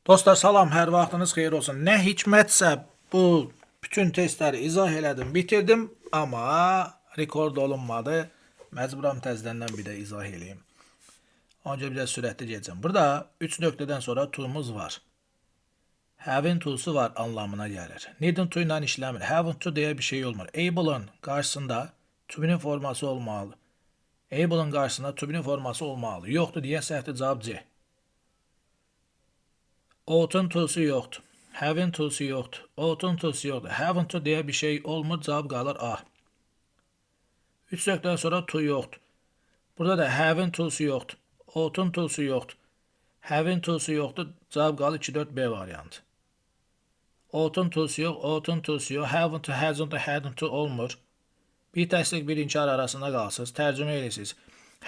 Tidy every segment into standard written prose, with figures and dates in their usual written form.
Dostlar salam, hər vaxtınız xeyir olsun. Nə hikmətsə bu bütün testləri izah elədim, bitirdim, amma rekord olunmadı. Məcburam təzədən bir də izah eləyim. Ancaq bir də sürətli gedəcəm. Burada 3 nöqtədən sonra to'muz var. Having to'su var anlamına gəlir. Needing to ilə işləmir. Having to deyə bir şey olmur. Able'ın qarşısında to-be'nin forması olmalı. Able'ın qarşısında to-be'nin forması olmalı. Yoxdur deyə səhvdir, cavab C. Ough'un to'su yoxdur. Having to'su yoxdur. Ough'un to'su yoxdur. Having to deyə bir şey olmur, cavab qalır A. 3 nöqtədən sonra to yoxdur. Burada da having to'su yoxdur. Ough'un to'su yoxdur. Having to'su yoxdur, cavab qalır 2-4 B variantı. Ough'un to'su yox, ough'un to'su yox. Having to, hasn't to, hadn't to olmur. Bir təsdiq, bir inkar arasında qalsınız. Tərcümə edirsiniz.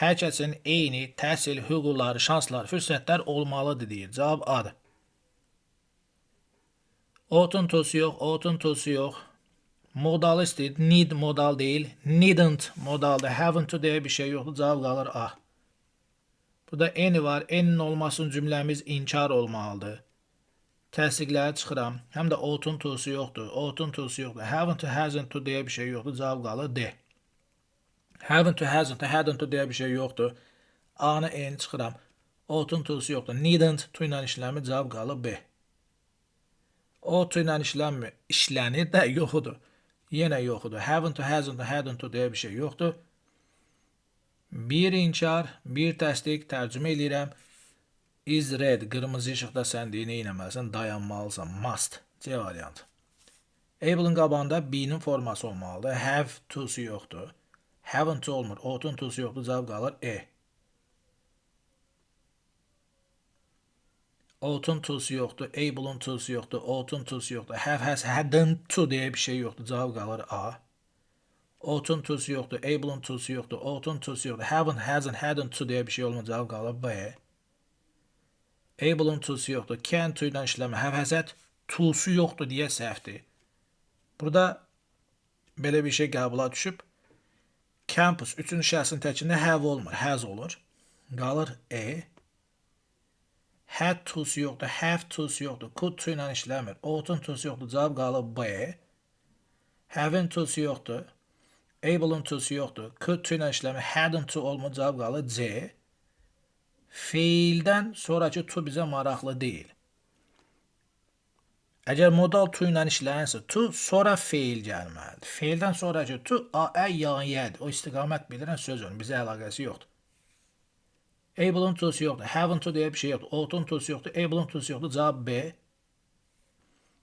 Hər kəsin eyni təhsil, hüquqları, şanslar, fürsətlər olmalıdır deyir. Cavab A'dır. Ough'un to'su yox, ough'un to'su yox. Modal istəyir. Need modal deyil. Needn't modaldır. Haven't to deyə bir şey yoxdur. Cavab qalır A. Burada any var. Any'nin olmasının cümləmiz inkar olmalıdır. Təsdiqləri çıxıram. Həm də ough'un to'su yoxdur. Ough'un to'su yoxdur. Haven't to, hasn't to deyə bir şey yoxdur. Cavab qalır D. Haven't to, hasn't to, hadn't to deyə bir şey yoxdur. A-nı N çıxıram. Ough'un to'su yoxdur. Needn't to ilə işləmir. Cavab qalır B. Ought ilə işlənir də yoxdur. Yenə yoxdur. Haven't to, hasn't to, hadn't to deyə bir şey yoxdur. Bir inkar, bir təsdiq, tərcümə eləyirəm. Is red, qırmızı işıqda sən deyə nə eləməlisən? Dayanmalısan. Must. C variantı. Able'ın qabağında be'nin forması olmalıdır. Have to'su yoxdur. Haven't to olmur. Ough'un to'su yoxdur. Cavab qalır E. Ough'un to'su yoxdur. Able'ın to'su yoxdur. Ough'un to'su yoxdur. Have, has, hadn't to deyə bir şey yoxdur. Cavab qalır A. Ough'un to'su yoxdur. Able'ın to'su yoxdur. Ough'un to'su yoxdur. Haven't, hasn't, hadn't to deyə bir şey olmur. Cavab qalır B. Able'ın to'su yoxdur. Can to ilə işləmir. Have, has, to'su yoxdur deyə səhvdir. Burada belə bir şey qəbula düşüb. Campus 3-cü şəxsin təkində have olmur. Has olur. Qalır E. Had to'su yoxdur. Have to'su yoxdur. Could to ilə işləmir. Ough'un to'su yoxdur. Cavab qalır B. Having to'su yoxdur. Able'ın to'su yoxdur. Could to ilə işləmir. Hadn't to olmur. Cavab qalır C. Feildən sonraki to bizə maraqlı deyil. Əgər modal to ilə işlənirsə, to sonra feil gəlməlidir. Feildən sonraki to A, yan, yədir. O istiqamət bildirən söz olur. Bizə əlaqəsi yoxdur. Able'ın to'su yoxdur. Haven't to deyə bir şey yoxdur. Ough'un to'su yoxdur. Able'ın to'su yoxdur. Cavab B.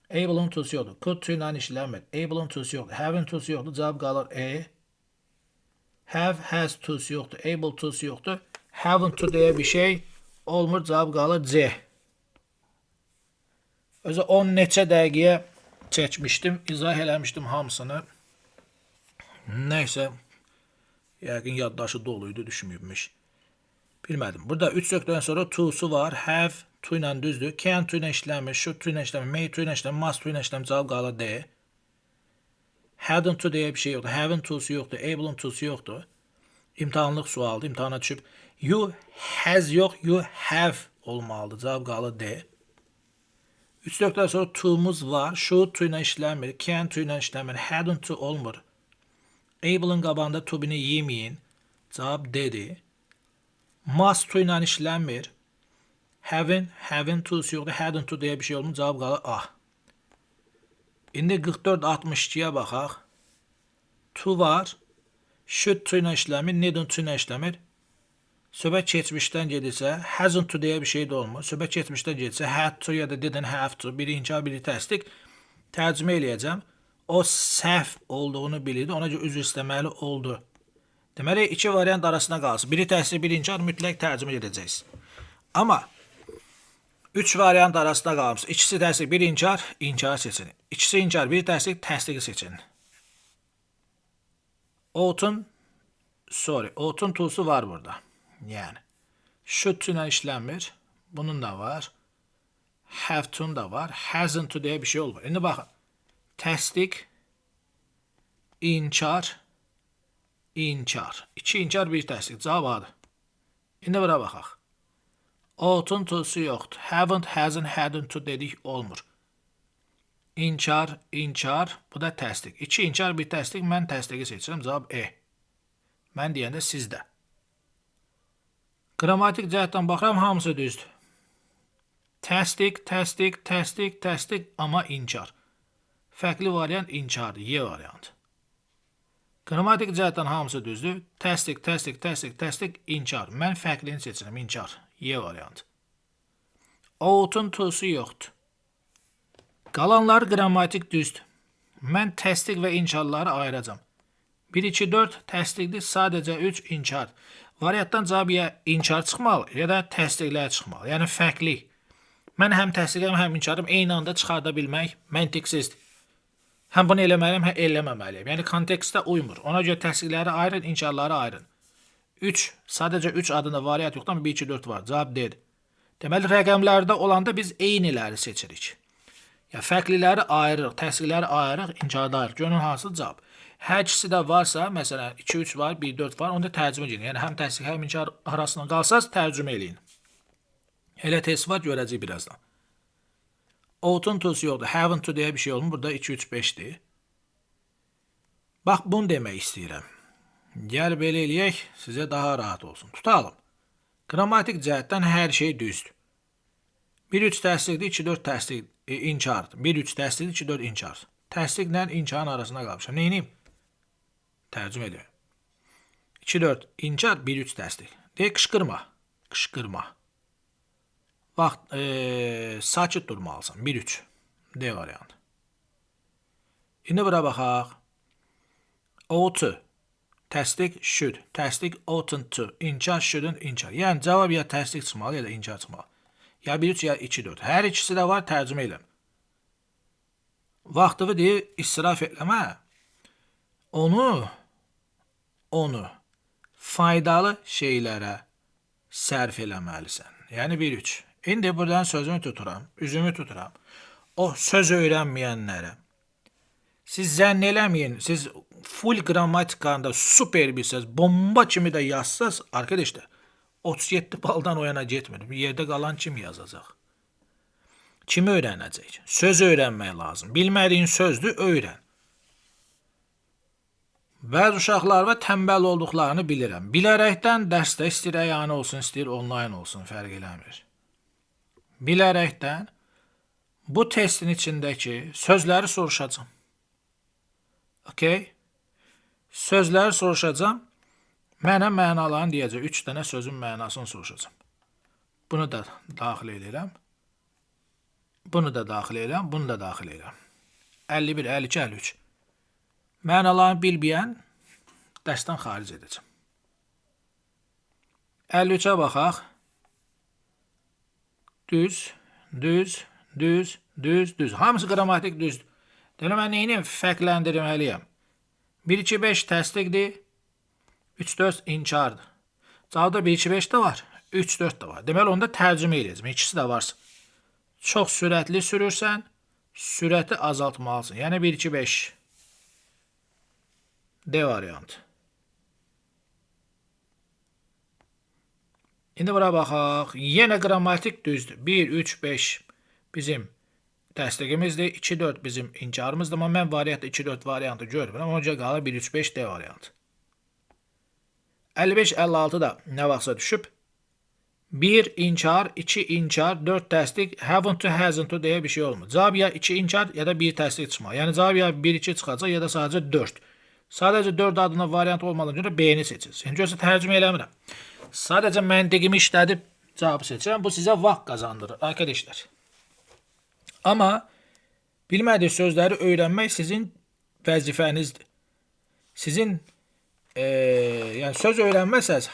Able'ın to'su yoxdur. Could to ilə işlənmir. Able'ın to'su yoxdur. Having to'su yoxdur. Cavab qalır E. Have, has to'su yoxdur. Able to'su yoxdur. Haven't to deyə bir şey olmur. Cavab qalır C. Özü 10 neçə dəqiqəyə çəkmişdim. İzah eləmişdim hamısını. Nəysə, yəqin yaddaşı doluydu, düşməyibmiş. Bilmədim. Burada 3 nöqtədən sonra to'su var. Have to ilə düzdür. Can to ilə işləmir. Should to ilə işləmir. May to ilə işləmir. Must to ilə işləmir. Cavab qalır D. Hadn't to deyə bir şey yoxdur. Having to'su yoxdur. Able'ın to'su yoxdur. İmtahanlıq sualdır. İmtahana düşüb. You has yox, you have olmalıdır. Cavab qalır D. 3 nöqtədən sonra to'muz var. Should to ilə işləmir. Can to ilə işləmir. Hadn't to olmur. Able'ın qabağında to-bini yeməyin. Cavab D'dir. Must to ilə işlənmir. Having to'su yoxdur. Hadn't to deyə bir şey olmur. Cavab qalır A. İndi 44-62-yə baxaq. To var. Should to ilə işləmir. Needn't to ilə işləmir. Söhbət keçmişdən gedirsə, hasn't to deyə bir şey də olmur. Söhbət keçmişdən gedirsə, had to ya da didn't have to. Biri inkar, biri təsdiq. Tərcümə eləyəcəm. O səhv olduğunu bilirdi. Ona görə üzr istəməli oldu. Deməli, 2 variant arasında qalsın. Biri təsdiq, biri inkar, mütləq tərcümə edəcəyiz. Amma 3 variant arasında qalmışsa, ikisi təsdiq, biri inkar, inkar seçin. İkisi inkar, biri təsdiq, təsdiqi seçin. Ough'un to'su var burada. Yəni, should to ilə işlənmir. Bunun da var. Have to'nun da var. Hasn't to deyə bir şey olmur. İndi baxın. Təsdiq, inkar, inkar. 2 inkar, bir təsdiq. Cavab A'dır. İndi bura baxaq. Ought-un to'su yoxdur. Haven't, hasn't, hadn't to dedik olmur. İnkar, inkar. Bu da təsdiq. 2 inkar, bir təsdiq. Mən təsdiqi seçirəm. Cavab E. Mən deyəndə sizdə. Qrammatik cəhətdən baxıram, hamısı düzdür. Təsdiq, təsdiq, təsdiq, təsdiq, amma inkar. Fərqli variant inkardır, Y variantı. Qrammatik cəhətdən hamısı düzdür. Təsdiq, təsdiq, təsdiq, təsdiq, inkar. Mən fərqlini seçirəm, inkar. Y variantı. Ought-un to'su yoxdur. Qalanlar qrammatik düzdür. Mən təsdiq və inkarları ayıracam. 1, 2, 4 təsdiqdir, sadəcə 3 inkar. Variantdan cavab ya inkar çıxmalı, ya da təsdiqlər çıxmalı. Yəni fərqli. Mən həm təsdiqəm, həm inkarım eyni anda çıxarda bilmək məntiqsizdir. Həm bunu eləməliyəm, həm eləməməliyəm. Yəni kontekstə uymur. Ona görə təsdiqləri ayırın, inkarları ayırın. 3, sadəcə 3 adında variant yoxdur, amma 1, 2, 4 var. Cavab D-dir. Deməli, rəqəmlərdə olanda biz eyniləri seçirik. Ya fərqliləri ayırırıq, təsdiqləri ayırırıq, inkarda ayırırıq. Görün hansı cavab. Hər ikisi də varsa, məsələn 2, 3 var, 1, 4 var, onda tərcümə edin. Yəni həm təsdiq, həm inkar arasında qalsaz, tərcümə eləyin. Elə test var, görəcəyik birazdan. Ought-un to'su yoxdur. Haven't to deyə bir şey olmur. Burada 2, 3, 5'dir. Bax, bunu demək istəyirəm. Gəl belə eləyək, sizə daha rahat olsun. Tutalım. Qrammatik cəhətdən hər şey düzdür. 1, 3 təsdiqdir, 2, 4 təsdiq, inkardır. 1, 3 təsdiqdir, 2, 4 inkardır. Təsdiqlə inkarın arasında qalmışam. Neyniyim? Tərcümə edirəm. 2, 4 inkar, 1, 3 təsdiq. Deyək, qışqırma. Qışqırma. Vaxt, sakit durmalısan. 1, 3. D variantı. İndi bura baxaq. Ought, təsdiq, should. Təsdiq, oughtn't to. İnkar, shouldn't, inkar. Yəni, cavab ya təsdiq çıxmalı, ya da inkar çıxmalı. Ya 1, 3, ya 2, 4. Hər ikisi də var, tərcümə eləm. Vaxtını deyir, israf eləmə. Onu faydalı şeylərə sərf eləməlisən. Yəni 1, 3. İndi buradan sözümü tuturam, üzümü tuturam. O söz öyrənməyənlərə. Siz zənn eləməyin, siz full qrammatikanda super bir söz, bomba kimi də yazsaz, arkadaşlar, 37 baldan o yana getmir. Bir yerdə qalan kim yazacaq? Kim öyrənəcək? Söz öyrənmək lazım. Bilmədiyin sözdür, öyrən. Bəzi uşaqlar və tənbəl olduqlarını bilirəm. Bilərəkdən dərsdə istəyir əyani olsun, istəyir onlayn olsun, fərq eləmir. Bilərəkdən bu testin içindəki sözləri soruşacam. Okay? Sözləri soruşacam. Mənə mənalarını deyəcək. 3 dənə sözün mənasını soruşacam. Bunu da daxil edirəm. Bunu da daxil edirəm. Bunu da daxil edirəm. 51, 52, 53. Mənalarını bilməyən dərsdən xaric edəcəm. 53'ə baxaq. Düz, düz, düz, düz, düz. Hamısı qrammatik düzdür. Deməli, mən neyini fərqləndirməliyəm? 1, 2, 5 təsdiqdir. 3, 4 inkardır. Cavabda 1, 2, 5 də var. 3, 4 də var. Deməli, onda tərcümə edəcəm. İkisi də varsa. Çox sürətli sürürsən, sürəti azaltmalısın. Yəni 1, 2, 5. D variantı. İndi bura baxaq. Yenə qrammatik düzdür. 1, 3, 5 bizim təsdiqimizdir. 2, 4 bizim inkarımızdır. Amma mən variantda 2, 4 variantı görmürəm. Onca qalır 1, 3, 5 D variantı. 55, 56 da nə vaxtsa düşüb. 1 inkar, 2 inkar, 4 təsdiq, haven't to, hasn't to deyə bir şey olmur. Cavab ya 2 inkar, ya da 1 təsdiq çıxmalı. Yəni cavab ya 1, 2 çıxacaq, ya da sadəcə 4. Sadəcə 4 adına variant olmadığına görə B-ni seçirsiniz. Yəni görsə tərcümə eləmirəm. Sadəcə məntiqimi işlədib cavabı seçirəm. Bu sizə vaxt qazandırır arkadaşlar. Amma bilmədiyi sözləri öyrənmək sizin vəzifənizdir. Sizin yəni söz öyrənməsəz,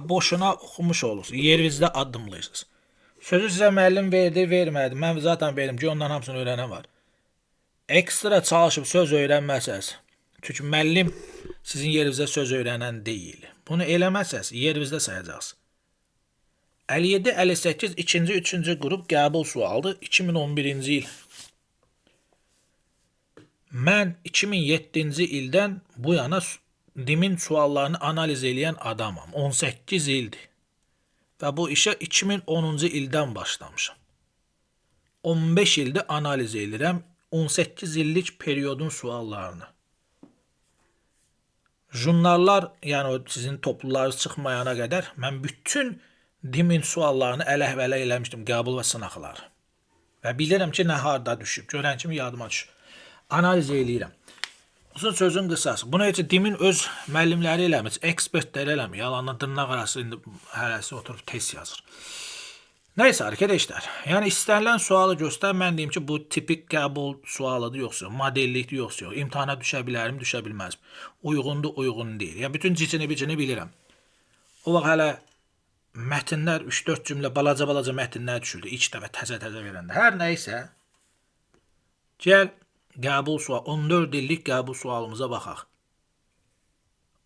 boşuna oxumuş olursunuz. Yerinizdə addımlayırsınız. Sözü sizə müəllim verdi, vermədi. Mən zaten verdim ki, ondan hamısını öyrənən var. Ekstra çalışıb söz öyrənməsəz, çünki müəllim sizin yerinizdə söz öyrənən deyil. Bunu eləməsəz, yerinizdə sayacaqsınız. 57, 58, 2-ci, 3-cü qrup qəbul sualıdır. 2011-ci il. Mən 2007-ci ildən bu yana DİM'in suallarını analiz edən adamam. 18 ildir. və bu işə 2010-cu ildən başlamışam. 15 ildir analiz edirəm 18 illik periodun suallarını. Jurnallar, yəni o sizin toplularınız çıxmayana qədər mən bütün dimin suallarını ələhvələ eləmişdim, qəbul və sınaqları. Və bilirəm ki, nə harda düşüb, görən kimi yadıma düşüb. Analiz eləyirəm. Uzun sözün qısası. Bunu heç dimin öz müəllimləri eləmir, ekspertləri eləmir. Yalanla dırnaq arası indi hərəsi oturub test yazır. Neyse arkadaşlar, yani istenilen sualı göster. Ben diyeyim ki bu tipik qəbul sualıdır yoxsa, modellikdir yoxsa, imtihana düşebilirim, düşebilmez. Uyğundur, uyğun değil. Yani bütün cicini bicini bilirəm. O vaxt hələ mətnlər 3-4 cümlə balaca mətnlər düşürdü. İlk dəfə təzə verəndə. Hər nəysə, gəl qəbul sualı, 14 illik qəbul sualımıza baxaq.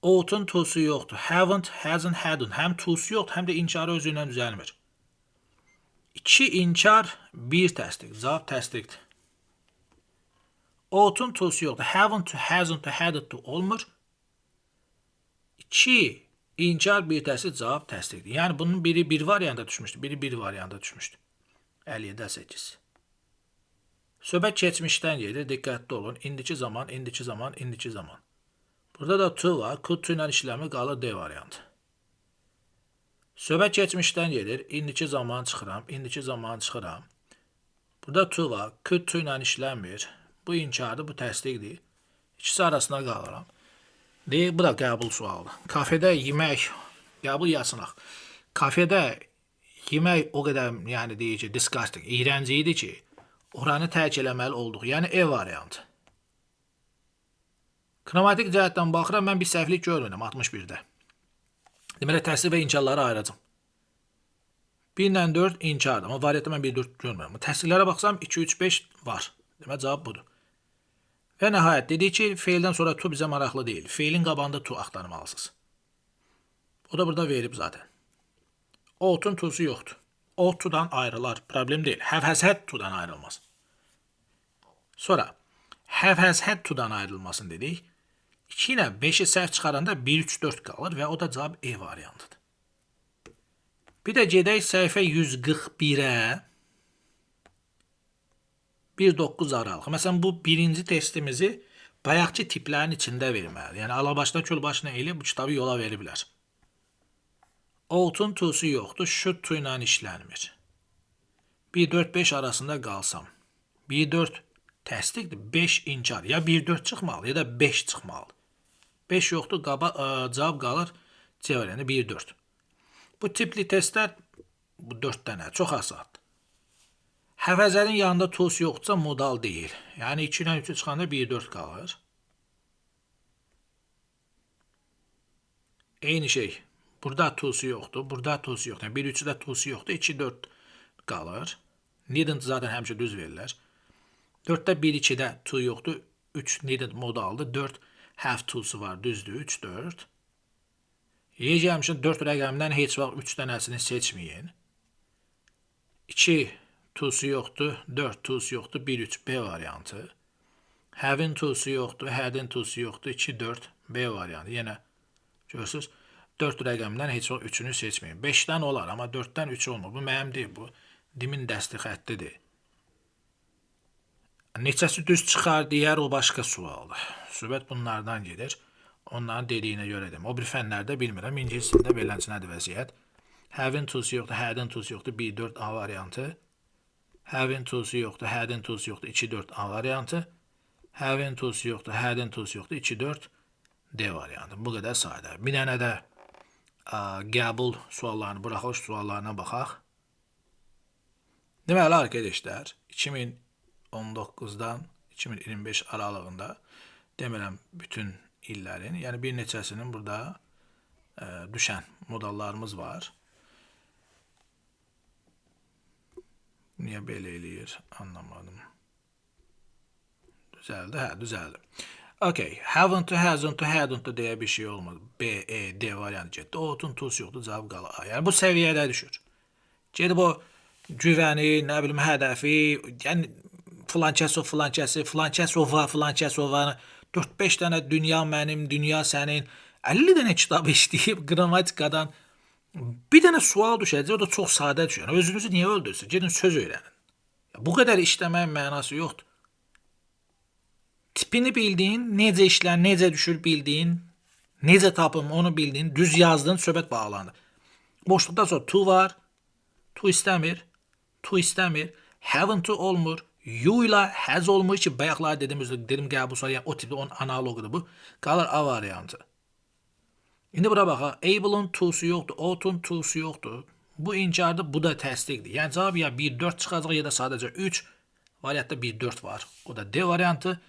Ought-un to'su yoxdur. Haven't, hasn't, hadn't. Həm to'su yoxdur, həm də inkarı özü ilə düzəlmir. 2 inkar, 1 təsdiq. Cavab təsdiqdir. Ought-un to'su yoxdur. Haven't, hasn't, hadn't olmur. 2 inkar, 1 təsdiq, cavab təsdiqdir. Yəni bunun biri 1 variantda düşmüşdü, biri 1 variantda düşmüşdü. 57-8. Söhbət keçmişdən gedir, diqqətli olun. İndiki zaman, indiki zaman, indiki zaman. Burada da to var, could to ilə işləmi qalır D variantı. Söhbət keçmişdən gedir, indiki zaman çıxıram, indiki zaman çıxıram. Burada to var, could to ilə işləmir. Bu inkardır, bu təsdiqdir. İkisi arasında qalıram. Deyək, bu da qəbul sualı. Kafedə yemək, qəbul yazsınaq. Kafedə yemək o qədər, yəni deyək ki, disgusting, iğrənc idi ki, oranı tərk eləməli olduq. Yəni E variantı. Kromatik cəhətdən baxıram, mən bir səhvlik görmürəm 61-də. Deməli, təsdiq və inkarları ayıracam. 1 ilə 4 inkardır, amma variantda mən 1-4 görmürəm. Təsdiqlərə baxsam 2-3-5 var. Deməli, cavab budur. Və nəhayət, dedik ki, feildən sonra to bizə maraqlı deyil. Feilin qabağında to axtarmalısınız. O da burada verib zaten. Ought-un to'su yoxdur. Ought to'dan ayrılar, problem deyil. Have has had to'dan ayrılmaz. Sonra, have has had to'dan ayrılmasın dedik. 2 ilə 5'i səhv çıxaranda 1-3-4 qalır və o da cavab E variantıdır. Bir də gedək səhifə 141-ə 1-9 aralıq. Məsələn, bu birinci testimizi bayaqki tiplərin içində verməlidir. Yəni, alabaşına, kölbaşına eləyib bu kitabı yola veriblər. Ought-un to'su yoxdur, should to ilə işlənmir. 1-4-5 arasında qalsam. 1-4 təsdiqdir, 5 inkar. Ya 1-4 çıxmalı, ya da 5 çıxmalı. 5 yoxdur, cavab qalır C variantı 1-4. Bu tipli testlər bu 4 dənə, çox asaddır. Həvəzərin yanında to'su yoxdursa modal deyil. Yəni 2 ilə 3 çıxanda 1-4 qalır. Eyni şey. Burada to'su yoxdur, burada to'su yoxdur. Yəni 1-3-də to'su yoxdur, 2-4 qalır. Needn't zaten həmişə düz verirlər. 4'də 1-2'də to yoxdur, 3 needn't modaldır, 4 have to'su var, düzdür, 3-4. Yiyəcəmişin 4 rəqəmindən heç vaxt 3 dənəsini seçməyin. 2 to'su yoxdur, 4 to'su yoxdur, 1-3 B variantı. Having to'su yoxdur, hadn't to'su yoxdur, 2-4 B variantı. Yenə görürsünüz, 4 rəqəmindən heç vaxt 3'ünü seçməyin. 5'dən olar, amma 4'dən 3 olmur. Bu mənim deyil, bu dimin dəsti xəttidir. Neçəsi düz çıxar deyər, o başqa sualdır. Söhbət bunlardan gedir. Onların dediyinə görə deyim. O bir fənlərdə bilmirəm. İngiliscədə beləncədir vəziyyət. Having to'su yoxdur, hadn't to'su yoxdur, 1-4 A variantı. Having to'su yoxdur, hadn't to'su yoxdur, 2-4 A variantı. Having to'su yoxdur, hadn't to'su yoxdur, 2-4 D variantı. Bu qədər sadə. Bir dənə də qəbul suallarını, buraxılış suallarına baxaq. Deməli, arkadaşlar, 2019'dan 2025 aralığında demirəm bütün illərin, yəni bir neçəsinin burada düşən modallarımız var. Niyə belə eləyir? Anlamadım. Düzəldi? Hə, düzəldi. Okay. Haven't to, hasn't to, hadn't to deyə bir şey olmadı. B, E, D variantı getdi. Ought-un to'su yoxdur, cavab qalır A. Yəni bu səviyyədə düşür. Gedib o güvəni, nə bilim, hədəfi, yəni filankəsova, 4-5 dənə dünya mənim, dünya sənin, 50 dənə kitab işləyib, qrammatikadan Bir dənə sual düşəcək, o da çox sadə düşür. Yəni, özünüzü niyə öldürsünüz? Gedin söz öyrənin. Bu qədər işləməyin mənası yoxdur. Tipini bildin, necə işlər, necə düşür bildin, necə tapım onu bildin, düz yazdın, söhbət bağlandı. Boşluqdan sonra to var, to istəmir, to istəmir, haven't olmur, you ilə has olmur ki, bayaqlar dedim qəbul soru, yəni o tipdə onun analogudur bu. Qalır A variantı. İndi bura bax, able'ın to'su yoxdur, ough'un to'su yoxdur. Bu inkardır, bu da təsdiqdir. Yəni cavab ya 1-4 çıxacaq ya da sadəcə 3. Variantda 1-4 var. O da D variantı.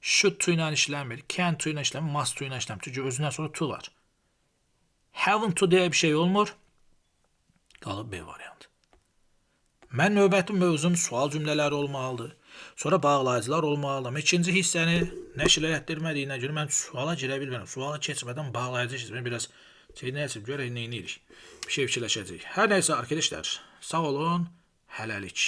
Should to ilə işləmir, can to ilə işləmir, must to ilə işləmir. Çünki özündən sonra to var. Haven't to deyə bir şey olmur. Qalıb B variantı. Mən növbəti mövzum sual cümlələri olmalıdır. Sonra bağlayıcılar olmalıdır. İkinci hissəni nəşr etdirmədiyinə görə mən suala girə bilmirəm. Suala keçmədən bağlayıcı keçmək biraz neyse görək nə edirik. Bir şey fikirləşəcəyik. Hər nəysə arkadaşlar, sağ olun, hələlik.